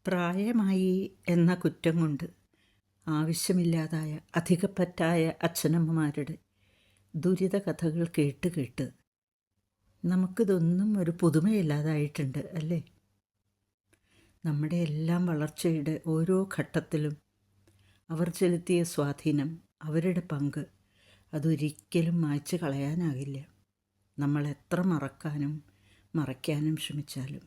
പ്രായമായി എന്ന കുറ്റം കൊണ്ട് ആവശ്യമില്ലാതായ അധികപ്പറ്റായ അച്ഛനമ്മമാരുടെ ദുരിത കഥകൾ കേട്ട് കേട്ട് നമുക്കിതൊന്നും ഒരു പുതുമയില്ലാതായിട്ടുണ്ട് അല്ലേ? നമ്മുടെ എല്ലാം വളർച്ചയുടെ ഓരോ ഘട്ടത്തിലും അവർ ചെലുത്തിയ സ്വാധീനം, അവരുടെ പങ്ക് അതൊരിക്കലും മായ്ച്ചു കളയാനാകില്ല. നമ്മൾ എത്ര മറക്കാനും മറയ്ക്കാനും ശ്രമിച്ചാലും.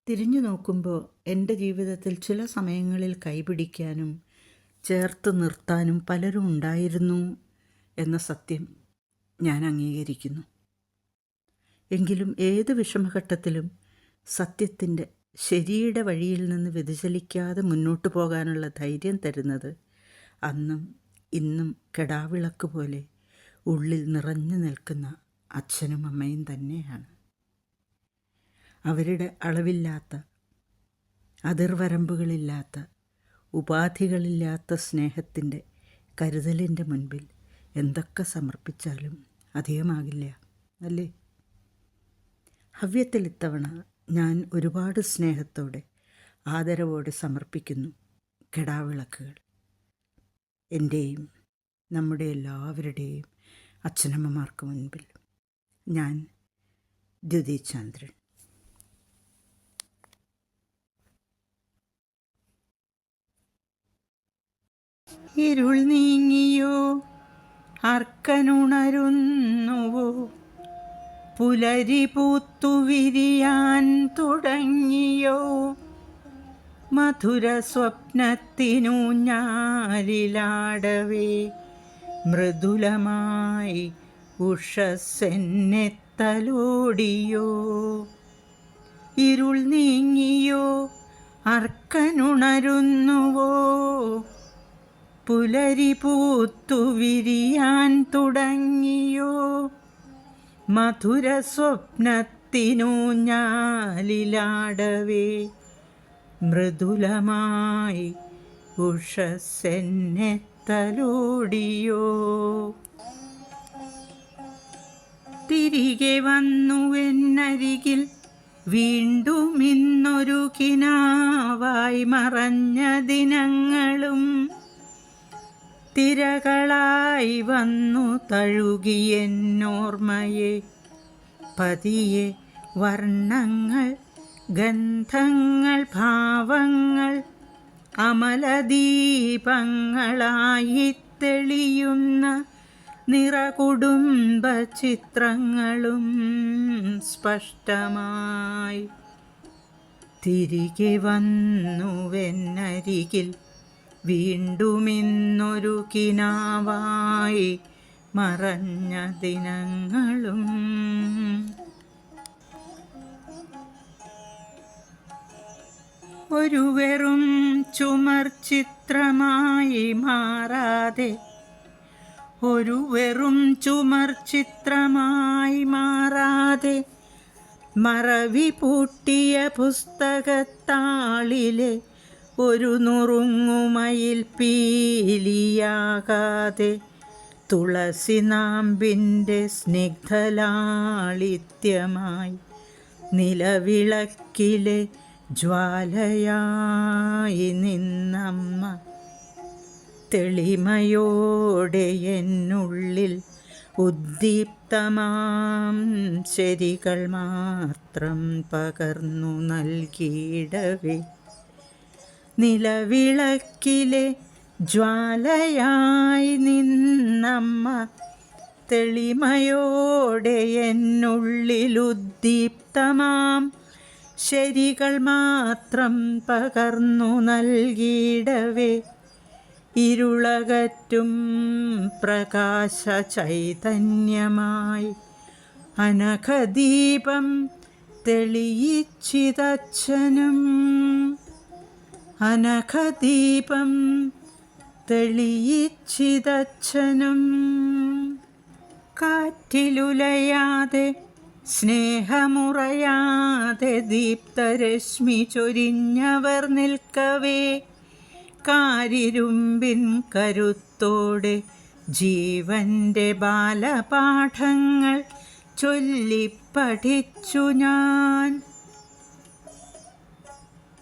തിരിഞ്ഞു നോക്കുമ്പോൾ എൻ്റെ ജീവിതത്തിൽ ചില സമയങ്ങളിൽ കൈപിടിക്കാനും ചേർത്ത് നിർത്താനും പലരും ഉണ്ടായിരുന്നു എന്ന സത്യം ഞാൻ അംഗീകരിക്കുന്നു. എങ്കിലും ഏത് വിഷമഘട്ടത്തിലും സത്യത്തിൻ്റെ ശരിയുടെ വഴിയിൽ നിന്ന് വ്യതിചലിക്കാതെ മുന്നോട്ട് പോകാനുള്ള ധൈര്യം തരുന്നത് അന്നും ഇന്നും കെടാവിളക്ക് പോലെ ഉള്ളിൽ നിറഞ്ഞു നിൽക്കുന്ന അച്ഛനും അമ്മയും തന്നെയാണ്. അവരുടെ അളവില്ലാത്ത, അതിർവരമ്പുകളില്ലാത്ത, ഉപാധികളില്ലാത്ത സ്നേഹത്തിൻ്റെ കരുതലിൻ്റെ മുൻപിൽ എന്തൊക്കെ സമർപ്പിച്ചാലും അധികമാകില്ല അല്ലേ? ഹവ്യത്തിൽ ഇത്തവണ ഞാൻ ഒരുപാട് സ്നേഹത്തോടെ ആദരവോടെ സമർപ്പിക്കുന്നു കെടാവിളക്കുകൾ. എൻ്റെയും നമ്മുടെ എല്ലാവരുടെയും അച്ഛനമ്മമാർക്ക് മുൻപിൽ. ഞാൻ ദ്യുതി ചന്ദ്രൻ. ഇരുൾ നീങ്ങിയോ, അർക്കനുണരുന്നുവോ, പുലരി പൂത്തു വിരിയാൻ തുടങ്ങിയോ, മധുര സ്വപ്നത്തിനു ഞാലിലാടവേ മൃദുലമായി ഉഷസ്സെന്നെ തലോടിയോ. ഇരുൾ നീങ്ങിയോ, അർക്കനുണരുന്നുവോ, പുലരി പൂത്തു വിരിയാൻ തുടങ്ങിയോ, മധുര സ്വപ്നത്തിനു ഞാലിലാടവേ മൃദുലമായി ഉഷസ്സെന്നെ തലോടിയോ. തിരികെ വന്നുവെന്നരികിൽ വീണ്ടും ഇന്നൊരു കിനാവായി മറഞ്ഞ ദിനങ്ങളും തിരകളായി വന്നു തഴുകിയെന്നോർമ്മയെ. പതിയെ വർണ്ണങ്ങൾ, ഗന്ധങ്ങൾ, ഭാവങ്ങൾ അമലദീപങ്ങളായി തെളിയുന്ന നിറകുടുംബ ചിത്രങ്ങളും സ്പഷ്ടമായി. തിരികെ വന്നുവെന്നരികിൽ വീണ്ടും ഇന്നൊരു കിനാവായി മറഞ്ഞ ദിനങ്ങളും. ഒരു വെറും ചുമർ ചിത്രമായി മാറാതെ, ഒരു വെറും ചുമർ ചിത്രമായി മാറാതെ, മറവി പൂട്ടിയ പുസ്തകത്താളിലെ ഒരു നുറുങ്ങുമയിൽ പീലിയാകാതെ, തുളസിനാമ്പിൻ്റെ സ്നിഗ്ധലാളിത്യമായി നിലവിളക്കിലെ ജ്വാലയായി നിന്നമ്മ തെളിമയോടെ എന്നുള്ളിൽ ഉദ്ദീപ്തമാം ശരികൾ മാത്രം പകർന്നു നൽകിയിടവേ. നിലവിളക്കിലെ ജ്വാലയായി നിന്നമ്മ തെളിമയോടെ എന്നുള്ളിൽ ഉദ്ദീപ്തമാം ശരികൾ മാത്രം പകർന്നു നൽകിയിടവേ. ഇരുളകറ്റും പ്രകാശ ചൈതന്യമായി അനഘദീപം തെളിയിച്ചിതച്ഛനും, അനഘദീപം തെളിയിച്ചിതച്ഛനും. കാറ്റിലുലയാതെ, സ്നേഹമുറയാതെ ദീപ്തരശ്മി ചൊരിഞ്ഞവർ നിൽക്കവേ, കാരിരുമ്പിൻ കരുത്തോടെ ജീവൻ്റെ ബാലപാഠങ്ങൾ ചൊല്ലിപ്പഠിച്ചു ഞാൻ.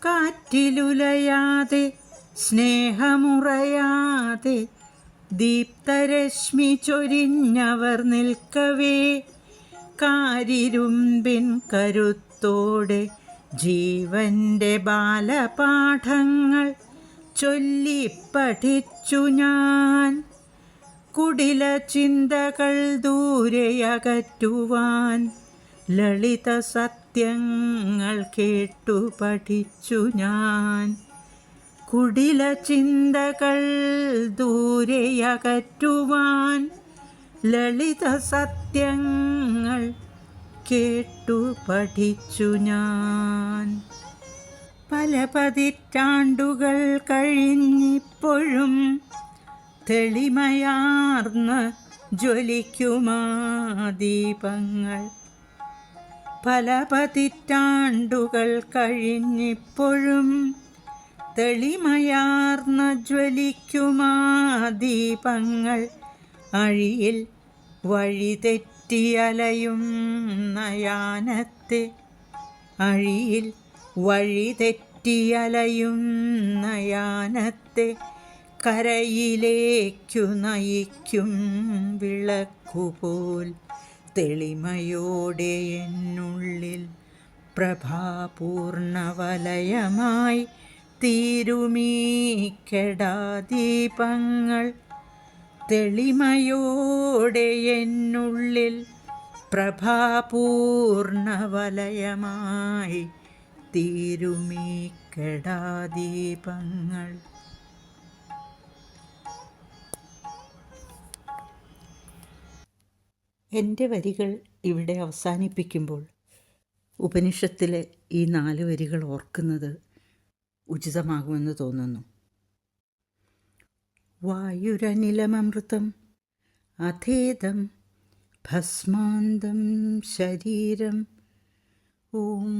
കാറ്റിലുലയാതെ സ്നേഹമുറയാതെ ദീപ്തരശ്മി ചൊരിഞ്ഞവർ നിൽക്കവേ, കാരിരുമ്പിൻ കരുത്തോടെ ജീവൻ്റെ ബാലപാഠങ്ങൾ ചൊല്ലിപ്പഠിച്ചു ഞാൻ. കുടില ചിന്തകൾ ദൂരെയകറ്റുവാൻ ലളിത സത്യങ്ങൾ കേട്ടു പഠിച്ചു ഞാൻ. കുടില ചിന്തകൾ ദൂരെയകറ്റുവാൻ ലളിത സത്യങ്ങൾ കേട്ടു പഠിച്ചു ഞാൻ. പല പതിറ്റാണ്ടുകൾ കഴിഞ്ഞിപ്പോഴും തെളിമയാർന്ന ജ്വലിക്കുമാ ദീപങ്ങൾ. പല പതിറ്റാണ്ടുകൾ കഴിഞ്ഞിപ്പോഴും തെളിമയാർന്ന ജ്വലിക്കുമാ ദീപങ്ങൾ. അഴിയിൽ വഴിതെറ്റിയലയുന്ന യാനത്തെ, അഴിയിൽ വഴിതെറ്റിയലയുന്ന യാനത്തെ കരയിലേക്കു നയിക്കും വിളക്കുപോൽ തെളിമയോടെ എന്നുള്ളിൽ പ്രഭാപൂർണവലയമായി തീരുമീ കെടാദീപങ്ങൾ. തെളിമയോടെ എന്നുള്ളിൽ പ്രഭാപൂർണവലയമായി തീരുമീ കെടാദീപങ്ങൾ. എൻ്റെ വരികൾ ഇവിടെ അവസാനിപ്പിക്കുമ്പോൾ ഉപനിഷത്തിലെ ഈ 4 വരികൾ ഓർക്കുന്നത് ഉചിതമാകുമെന്ന് തോന്നുന്നു. വായുരനിലമമൃതം അഥേദം ഭസ്മാന്തം ശരീരം. ഓം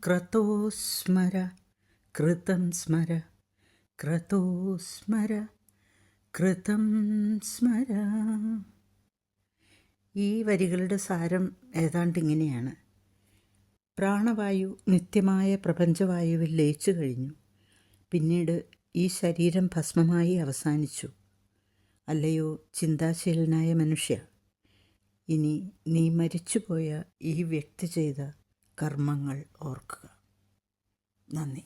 ക്രതോ സ്മര കൃതം സ്മര, ക്രതോ സ്മര കൃതം സ്മര. ഈ വരികളുടെ സാരം ഏതാണ്ട് ഇങ്ങനെയാണ്. പ്രാണവായു നിത്യമായ പ്രപഞ്ചവായുവിൽ ലയിച്ചു കഴിഞ്ഞു. പിന്നീട് ഈ ശരീരം ഭസ്മമായി അവസാനിച്ചു. അല്ലയോ ചിന്താശീലനായ മനുഷ്യ, ഇനി നീ മരിച്ചുപോയ ഈ വ്യക്തി ചെയ്ത കർമ്മങ്ങൾ ഓർക്കുക. നന്ദി.